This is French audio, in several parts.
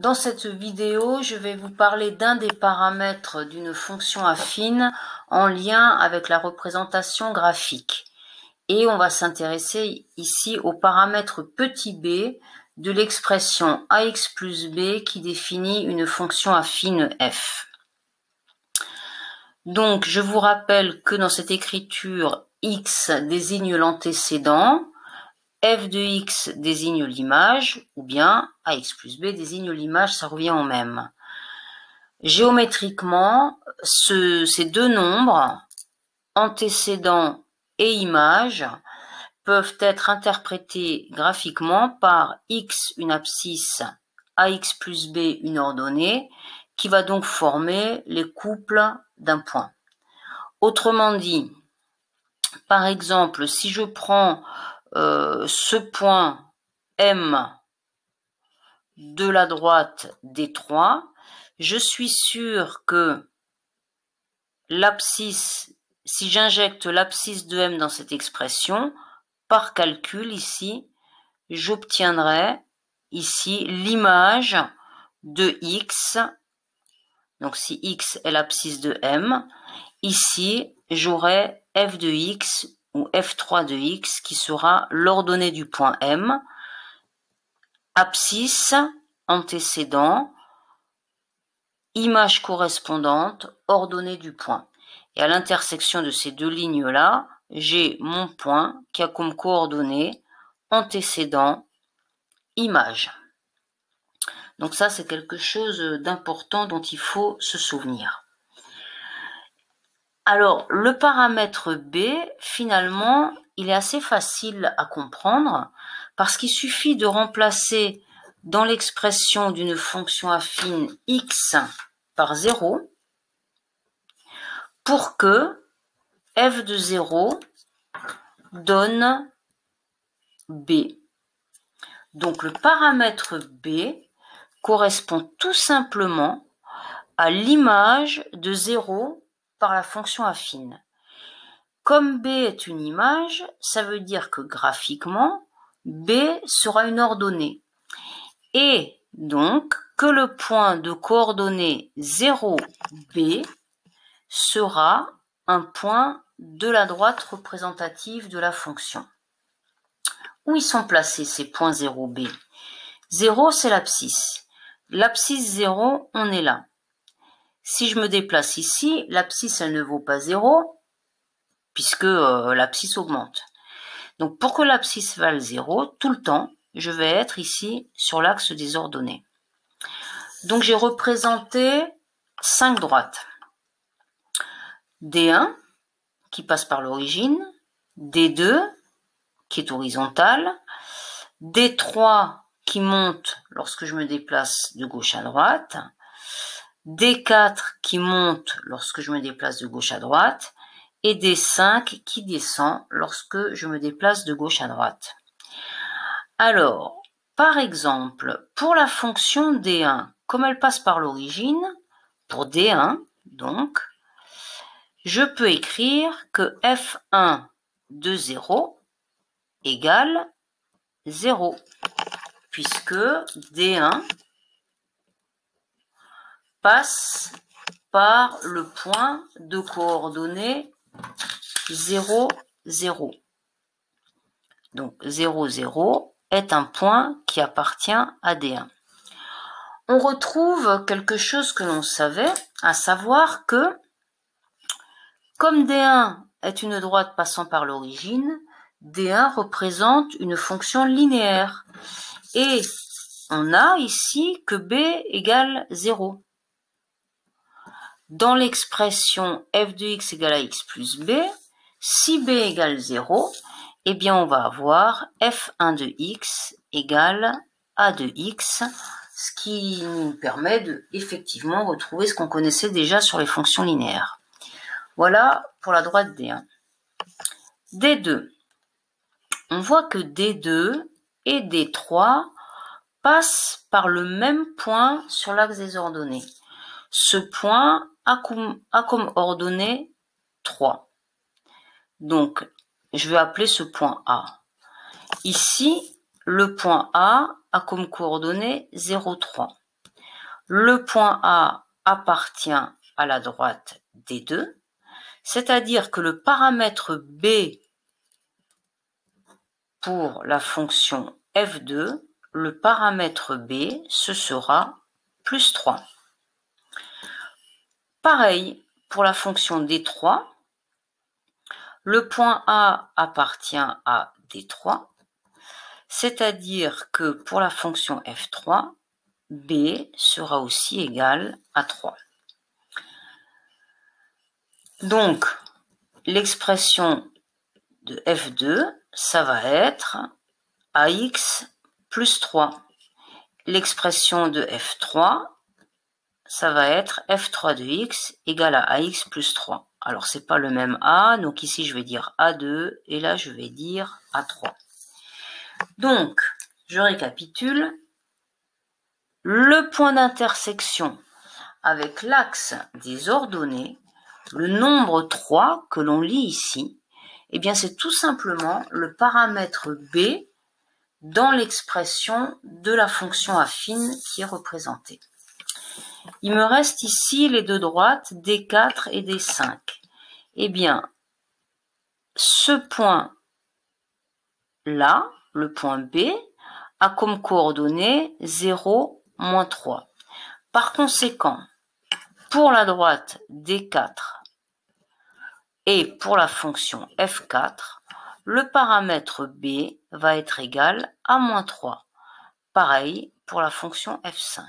Dans cette vidéo, je vais vous parler d'un des paramètres d'une fonction affine en lien avec la représentation graphique. Et on va s'intéresser ici au paramètre petit b de l'expression ax plus b qui définit une fonction affine f. Donc, je vous rappelle que dans cette écriture, x désigne l'antécédent, f de x désigne l'image, ou bien ax plus b désigne l'image, ça revient au même. Géométriquement, ces deux nombres, antécédent et image, peuvent être interprétés graphiquement par x une abscisse, ax plus b une ordonnée, qui va donc former les couples d'un point. Autrement dit, par exemple, si je prends ce point M de la droite D3, je suis sûr que l'abscisse, si j'injecte l'abscisse de M dans cette expression, par calcul ici, j'obtiendrai ici l'image de X. Donc si X est l'abscisse de M, ici j'aurai f de X ou f3 de X qui sera l'ordonnée du point M, abscisse, antécédent, image correspondante, ordonnée du point. Et à l'intersection de ces deux lignes-là, j'ai mon point qui a comme coordonnées antécédent, image. Donc ça, c'est quelque chose d'important dont il faut se souvenir. Alors, le paramètre b, finalement, il est assez facile à comprendre parce qu'il suffit de remplacer dans l'expression d'une fonction affine x par 0 pour que f de 0 donne b. Donc, le paramètre b correspond tout simplement à l'image de 0 par la fonction affine. Comme b est une image, ça veut dire que graphiquement, b sera une ordonnée. Et donc, que le point de coordonnées 0b sera un point de la droite représentative de la fonction. Où ils sont placés ces points 0b? 0, c'est l'abscisse. L'abscisse 0, on est là. Si je me déplace ici, l'abscisse, elle ne vaut pas 0, puisque l'abscisse augmente. Donc, pour que l'abscisse vale 0, tout le temps, je vais être ici sur l'axe des ordonnées. Donc, j'ai représenté 5 droites. D1, qui passe par l'origine, D2, qui est horizontale, D3, qui monte lorsque je me déplace de gauche à droite, D4 qui monte lorsque je me déplace de gauche à droite, et D5 qui descend lorsque je me déplace de gauche à droite. Alors, par exemple, pour la fonction D1, comme elle passe par l'origine, pour D1, donc, je peux écrire que F1 de 0 égale 0, puisque D1 passe par le point de coordonnées 0, 0. Donc 0, 0 est un point qui appartient à D1. On retrouve quelque chose que l'on savait, à savoir que comme D1 est une droite passant par l'origine, D1 représente une fonction linéaire. Et on a ici que B égale 0. Dans l'expression f de x égale à x plus b, si b égale 0, eh bien on va avoir f1 de x égale a de x, ce qui nous permet de effectivement retrouver ce qu'on connaissait déjà sur les fonctions linéaires. Voilà pour la droite D1. D2. On voit que D2 et D3 passent par le même point sur l'axe des ordonnées. Ce point a comme ordonnée 3. Donc, je vais appeler ce point A. Ici, le point A a comme coordonnée 0,3. le point A appartient à la droite D2, c'est-à-dire que le paramètre B pour la fonction f2, le paramètre B, ce sera plus 3. Pareil, pour la fonction D3, le point A appartient à D3, c'est-à-dire que pour la fonction f3, B sera aussi égal à 3. Donc, l'expression de f2, ça va être ax plus 3. L'expression de f3, ça va être f3 de x égale à ax plus 3. Alors, c'est pas le même a, donc ici, je vais dire a2, et là, je vais dire a3. Donc, je récapitule. Le point d'intersection avec l'axe des ordonnées, le nombre 3 que l'on lit ici, eh bien, c'est tout simplement le paramètre B dans l'expression de la fonction affine qui est représentée. Il me reste ici les deux droites, D4 et D5. Eh bien, ce point-là, le point B, a comme coordonnées 0, moins 3. Par conséquent, pour la droite D4 et pour la fonction F4, le paramètre B va être égal à moins 3. Pareil pour la fonction F5.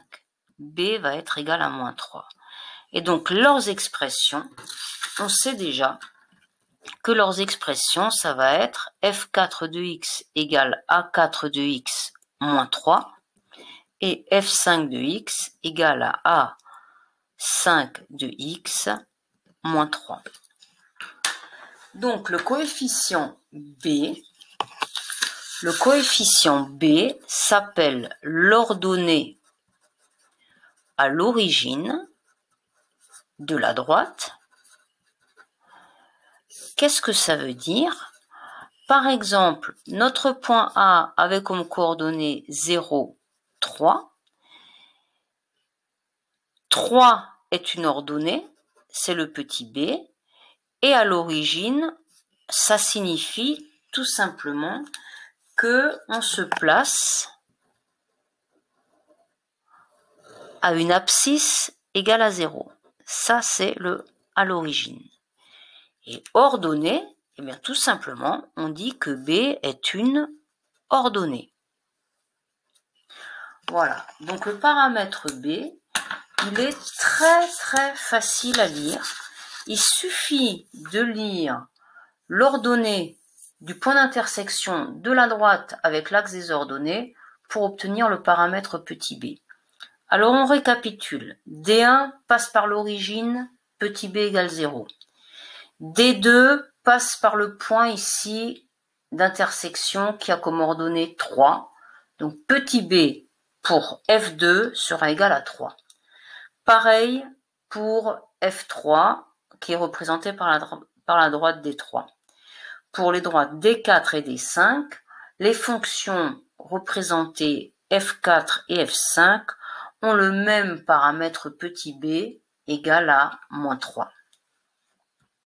B va être égal à moins 3. Et donc, leurs expressions, on sait déjà que leurs expressions, ça va être F4 de x égale A4 de x moins 3 et F5 de x égale à A5 de x moins 3. Donc, le coefficient B s'appelle l'ordonnée à l'origine de la droite. Qu'est-ce que ça veut dire? Par exemple, notre point A avait comme coordonnées 0, 3. 3 est une ordonnée, c'est le petit b. Et à l'origine, ça signifie tout simplement qu'on se place à une abscisse égale à 0. Ça, c'est le à l'origine. Et ordonnée, eh bien, tout simplement, on dit que B est une ordonnée. Voilà. Donc, le paramètre B, il est très, très facile à lire. Il suffit de lire l'ordonnée du point d'intersection de la droite avec l'axe des ordonnées pour obtenir le paramètre petit b. Alors, on récapitule. D1 passe par l'origine, petit b égale 0. D2 passe par le point ici d'intersection qui a comme ordonnée 3. Donc, petit b pour F2 sera égal à 3. Pareil pour F3 qui est représenté par la droite D3. Pour les droites D4 et D5, les fonctions représentées F4 et F5 ont le même paramètre petit b égal à moins 3.